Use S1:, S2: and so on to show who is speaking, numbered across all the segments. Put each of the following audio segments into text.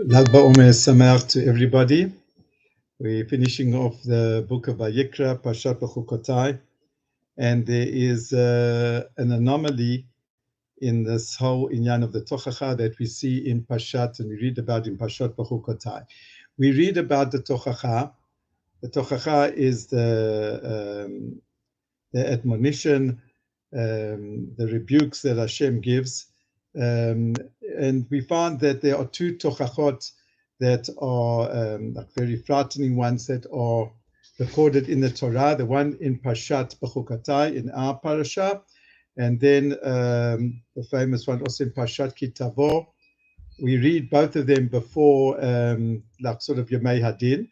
S1: Lag BaOmer Sameach to everybody. We're finishing off the book of Vayikra, Parsha Bechukotai, and there is an anomaly in this whole inyan of the tochecha that we see in Parshat and we read about in Parshat Bechukotai. We read about the tochecha. The tochecha is the admonition, the rebukes that Hashem gives. And we found that there are two tochachot that are like very frightening ones that are recorded in the Torah, the one in Parshat Bechukotai, in our Parsha, and then the famous one also in Parshat Kitavo. We read both of them before, like sort of Yemei Hadin.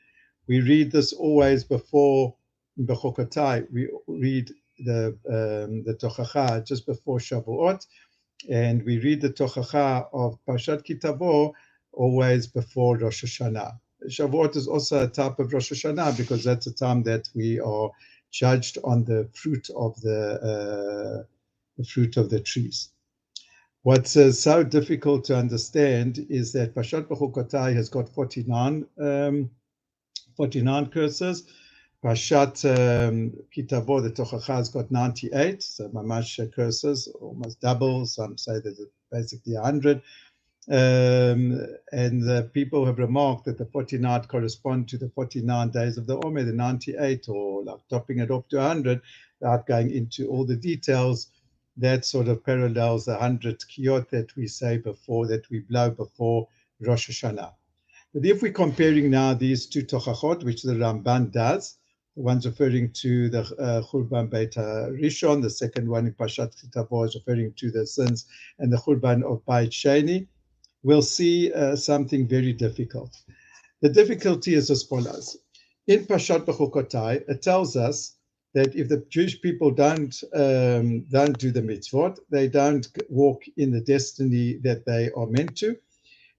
S1: We read this always before Bechukotai. We read the tochecha just before Shavuot, and we read the tochecha of Parshat Kitavo always before Rosh Hashanah. Shavuot is also a type of Rosh Hashanah because that's a time that we are judged on the fruit of the trees. What's so difficult to understand is that Parshat Bechukotai has got 49 curses. Parshat Kitavo, the tochecha, has got 98, so mamash curses, almost double. Some say that it's basically 100. And people have remarked that the 49 correspond to the 49 days of the Omer, the 98, or like topping it up to 100, without going into all the details. That sort of parallels the 100 kiyot that we say before, that we blow before Rosh Hashanah. But if we're comparing now these two tochachot, which the Ramban does, the one's referring to the Churban Beit Rishon, the second one in Parshat Kitavo is referring to the sins and the Churban of Beit Sheni, we'll see something very difficult. The difficulty is as follows. In Parshat Bechukotai, it tells us that if the Jewish people don't do the mitzvot, they don't walk in the destiny that they are meant to.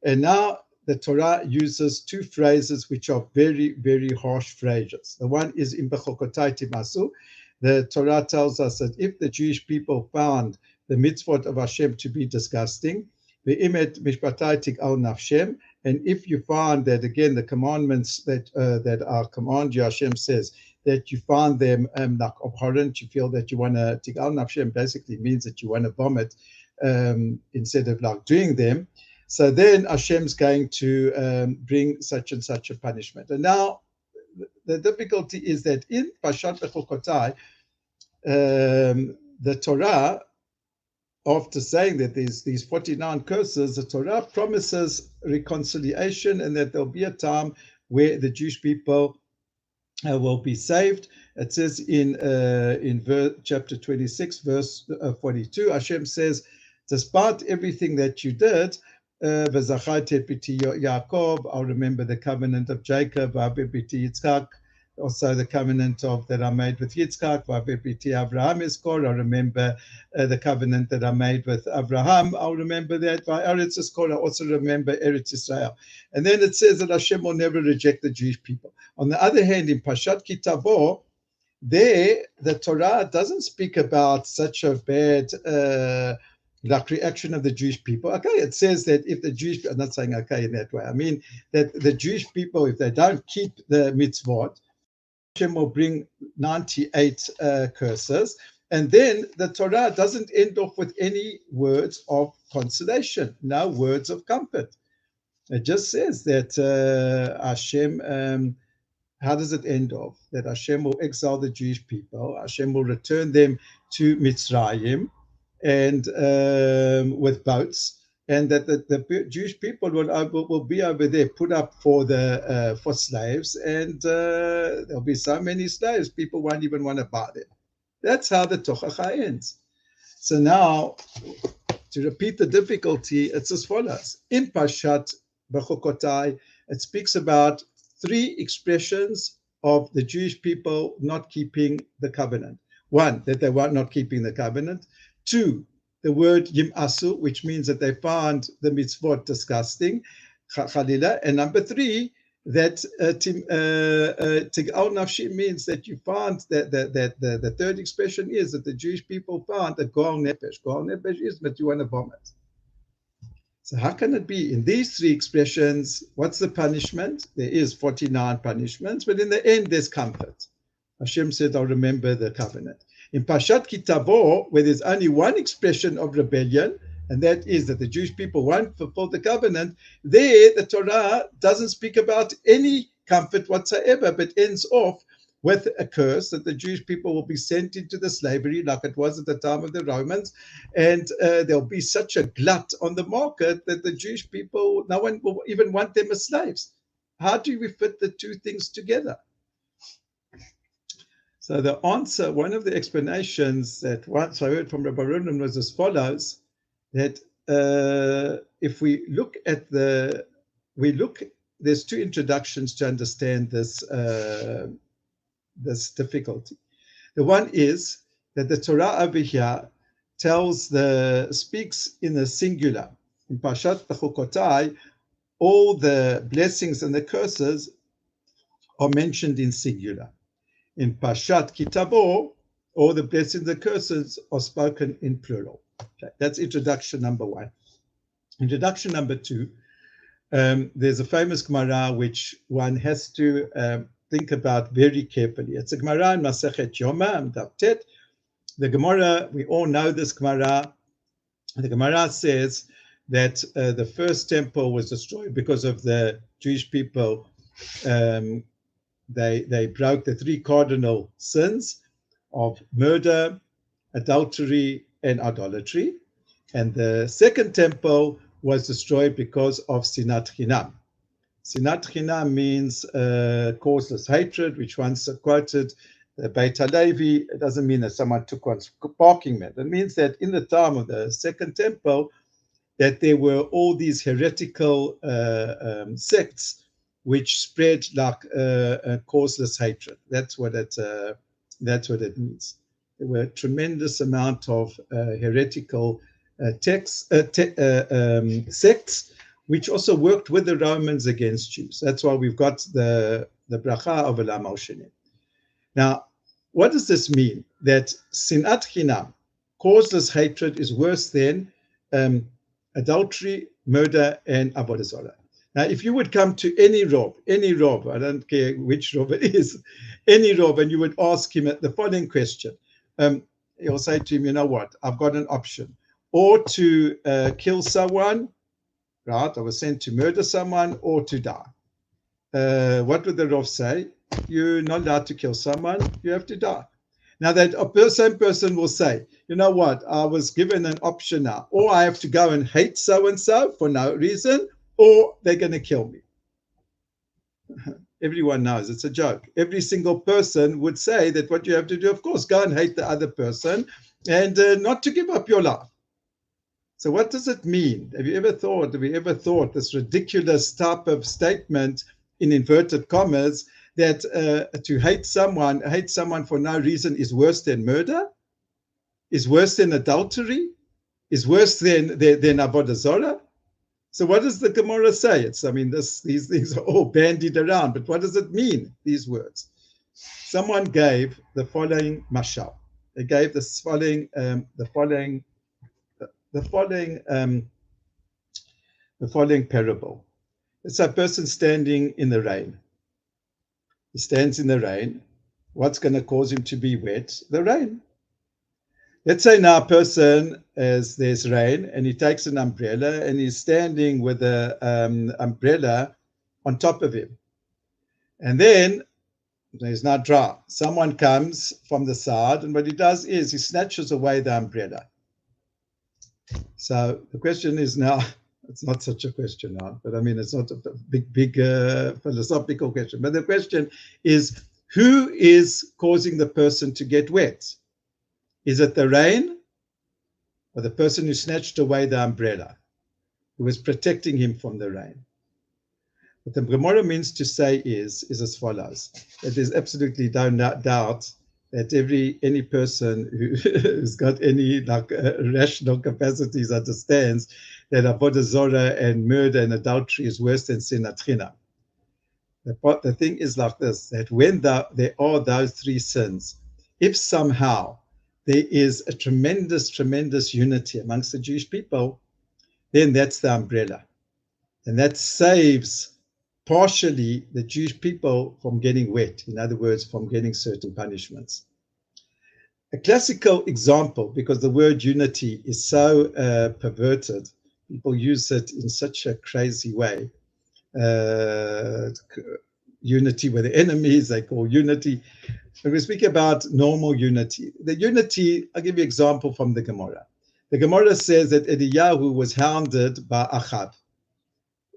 S1: And now the Torah uses two phrases which are very, very harsh phrases. The one is in Bechukotai timasu. The Torah tells us that if the Jewish people found the mitzvot of Hashem to be disgusting, ve'imet mishpatai tig'al nafshem, and if you find that, again, the commandments that are command you, Hashem says, that you find them like abhorrent, you feel that you want to, tig'al nafshem basically means that you want to vomit instead of like doing them. So then Hashem's going to bring such and such a punishment. And now the difficulty is that in Parshat Bechukotai, the Torah, after saying that there's these 49 curses, the Torah promises reconciliation and that there'll be a time where the Jewish people will be saved. It says in chapter 26, verse 42, Hashem says, despite everything that you did, Yaakov, I'll remember the covenant of Jacob, Yitzchak, also the covenant that I made with Yitzchak, Abraham Iskor, I remember the covenant that I made with Abraham, I'll remember that. Eretz Iskor, I also remember Eretz Israel. And then it says that Hashem will never reject the Jewish people. On the other hand, in Parshat Kitavo, there the Torah doesn't speak about such a bad like reaction of the Jewish people. Okay, it says that if the Jewish, I'm not saying okay in that way, I mean that the Jewish people, if they don't keep the mitzvot, Hashem will bring 98 curses. And then the Torah doesn't end off with any words of consolation, no words of comfort. It just says that Hashem, how does it end off? That Hashem will exile the Jewish people, Hashem will return them to Mitzrayim, and with boats, and that the Jewish people will be over there put up for slaves, and there'll be so many slaves people won't even want to buy them. That's how the tochecha ends. So now, to repeat the difficulty, it's as follows. In Parshat Bechukotai, it speaks about three expressions of the Jewish people not keeping the covenant. One, that they were not keeping the covenant. Two, the word yimasu, which means that they found the mitzvot disgusting, chalila. And number three, that tig'al nafshi means that you found that the third expression is that the Jewish people found a goal nefesh. Goal nefesh is that you want to vomit. So how can it be in these three expressions? What's the punishment? There is 49 punishments, but in the end, there's comfort. Hashem said, I'll remember the covenant. In Parshat Kitabo, where there's only one expression of rebellion, and that is that the Jewish people won't fulfill the covenant, there the Torah doesn't speak about any comfort whatsoever, but ends off with a curse that the Jewish people will be sent into the slavery like it was at the time of the Romans, and there'll be such a glut on the market that the Jewish people, no one will even want them as slaves. How do we fit the two things together? So the answer, one of the explanations that once I heard from Rabbi Ronan was as follows, that if we look at there's two introductions to understand this difficulty. The one is that the Torah over here speaks in the singular. In Parshat Bechukotai, all the blessings and the curses are mentioned in singular. In Parshat Kitabo, all the blessings and curses are spoken in plural. Okay, that's introduction number one. Introduction number two, there's a famous Gemara which one has to think about very carefully. It's a Gemara in Masechet Yoma, Daf Tet. The Gemara, we all know this Gemara. The Gemara says that the first temple was destroyed because of the Jewish people. They broke the three cardinal sins of murder, adultery, and idolatry. And the second temple was destroyed because of sinat chinam. Sinat chinam means causeless hatred, which once quoted the Beit HaLevi. It doesn't mean that someone took one's parking mat. It means that in the time of the second temple, that there were all these heretical sects which spread like causeless hatred. That's what it means. There were a tremendous amount of heretical sects, which also worked with the Romans against Jews. That's why we've got the bracha of Olam Sheni. Now, what does this mean? That sinat chinam, causeless hatred, is worse than adultery, murder, and avodah zarah. Now, if you would come to any Rav, I don't care which Rav it is, any Rav, and you would ask him the following question, he'll say to him, you know what, I've got an option. Or to kill someone, right? I was sent to murder someone, or to die. What would the Rav say? You're not allowed to kill someone, you have to die. Now that same person will say, you know what, I was given an option now, or I have to go and hate so-and-so for no reason, or they're going to kill me. Everyone knows it's a joke. Every single person would say that what you have to do, of course, go and hate the other person and not to give up your life. So what does it mean? Have we ever thought this ridiculous type of statement in inverted commas that to hate someone for no reason is worse than murder, is worse than adultery, is worse than avodah zarah? So what does the Gemara say? These things are all bandied around, but what does it mean, these words? Someone gave the following mashal. They gave the following parable. It's a person standing in the rain. He stands in the rain. What's going to cause him to be wet? The rain. Let's say now a person, as there's rain, and he takes an umbrella and he's standing with the umbrella on top of him. And then he's not dry. Someone comes from the side, and what he does is he snatches away the umbrella. So the question is now, it's not such a question now, but it's not a big philosophical question. But the question is, who is causing the person to get wet? Is it the rain or the person who snatched away the umbrella, who was protecting him from the rain? What the Gemara means to say is as follows, that there's absolutely no doubt that any person who's got any rational capacities understands that avodah zarah and murder and adultery is worse than sinat chinam. The thing is like this, that when there are those three sins, if somehow there is a tremendous unity amongst the Jewish people, then that's the umbrella. And that saves partially the Jewish people from getting wet, in other words, from getting certain punishments. A classical example, because the word unity is so perverted, people use it in such a crazy way. Unity with the enemies, they call unity. When we speak about normal unity, the unity, I'll give you an example from the Gemara. The Gemara says that Eliyahu was hounded by Achab.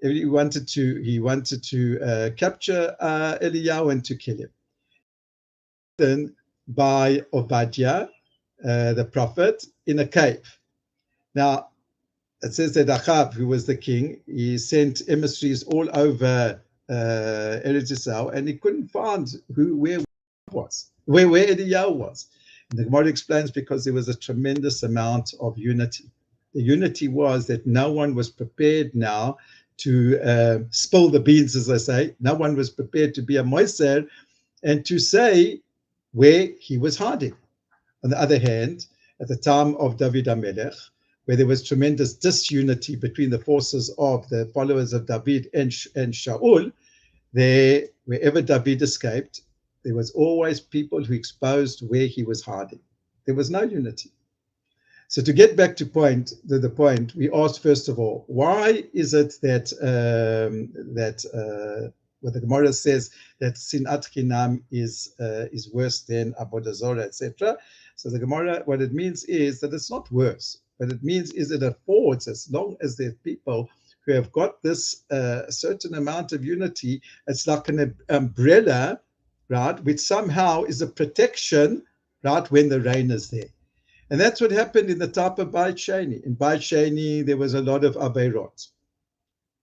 S1: He wanted to capture Eliyahu and to kill him. Then by Obadiah, the prophet, in a cave. Now, it says that Achab, who was the king, he sent emissaries all over Eretz Yisrael, and he couldn't find where Eliyahu was. And the Gemara explains because there was a tremendous amount of unity. The unity was that no one was prepared now to spill the beans, as I say. No one was prepared to be a moiser and to say where he was hiding. On the other hand, at the time of David HaMelech, where there was tremendous disunity between the forces of the followers of David and Shaul, wherever David escaped, there was always people who exposed where he was hiding. There was no unity. So to get back to the point, we asked first of all, why is it that what the Gemara says that sinat chinam is worse than avodah zarah, etc. So the Gemara, what it means is that it's not worse. What it means is it affords, as long as there are people who have got this certain amount of unity, it's like an umbrella, right, which somehow is a protection, right, when the rain is there. And that's what happened in the type of Beit Sheni. In Beit Sheni, there was a lot of Aveirot.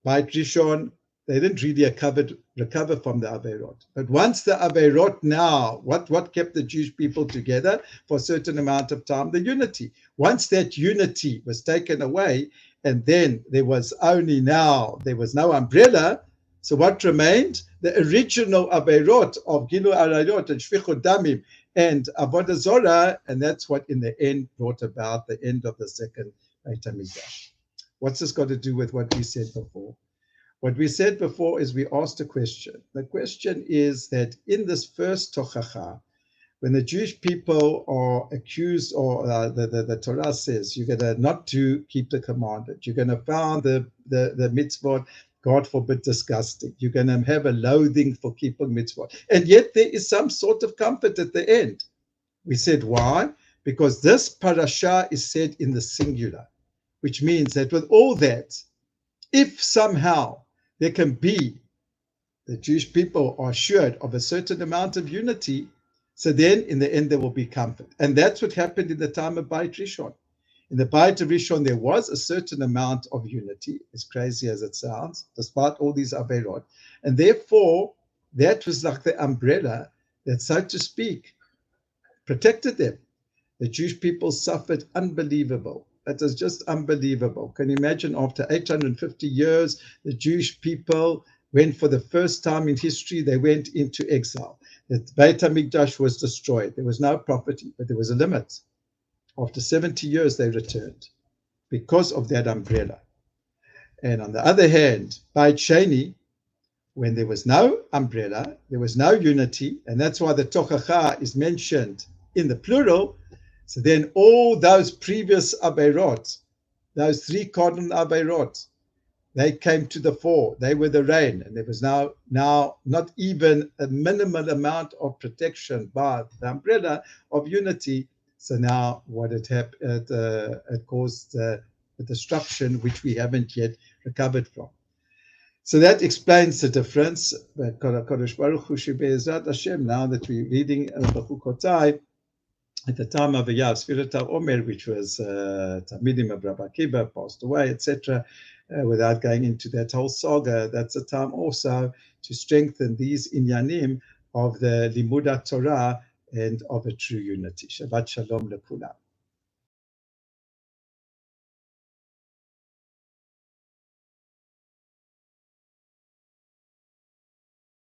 S1: Beit Rishon, they didn't really recover from the Aveirot. But once the Aveirot now, what kept the Jewish people together for a certain amount of time? The unity. Once that unity was taken away, and then there was no umbrella, so what remained? The original Aveirot of Gilu Arayot and Shvichut Damim and Avodah Zorah, and that's what in the end brought about the end of the second Beit HaMikdash. What's this got to do with what we said before? What we said before is we asked a question. The question is that in this first tochecha, when the Jewish people are accused, or the Torah says you're going to not to keep the commandment, you're going to find the mitzvot, God forbid, disgusting. You're going to have a loathing for keeping mitzvot. And yet there is some sort of comfort at the end. We said, why? Because this parasha is said in the singular, which means that with all that, if somehow there can be, the Jewish people are assured of a certain amount of unity, so then in the end there will be comfort. And that's what happened in the time of Beit Rishon. In the Beit Rishon, there was a certain amount of unity, as crazy as it sounds, despite all these Aveirot. And therefore, that was like the umbrella that, so to speak, protected them. The Jewish people suffered unbelievable. It was just unbelievable. Can you imagine, after 850 years, the Jewish people went, for the first time in history, they went into exile. The Beit HaMikdash was destroyed. There was no property, but there was a limit. After 70 years, they returned because of that umbrella. And on the other hand, Beit Sheni, when there was no umbrella, there was no unity, and that's why the tochecha is mentioned in the plural. So then all those previous Aveirot, those three cardinal Aveirot, they came to the fore. They were the rain, and there was now not even a minimal amount of protection by the umbrella of unity. So now what it caused the destruction, which we haven't yet recovered from. So that explains the difference. But Kodesh Baruch Hu Be'ezrat Hashem, now that we're reading Bechukotai, at the time of Yav Sfirat Omer, which was Talmidim of Rabbi Akiva, passed away, etc., without going into that whole saga, that's a time also to strengthen these inyanim of the Limudat Torah and of a true unity. Shabbat Shalom Lekula.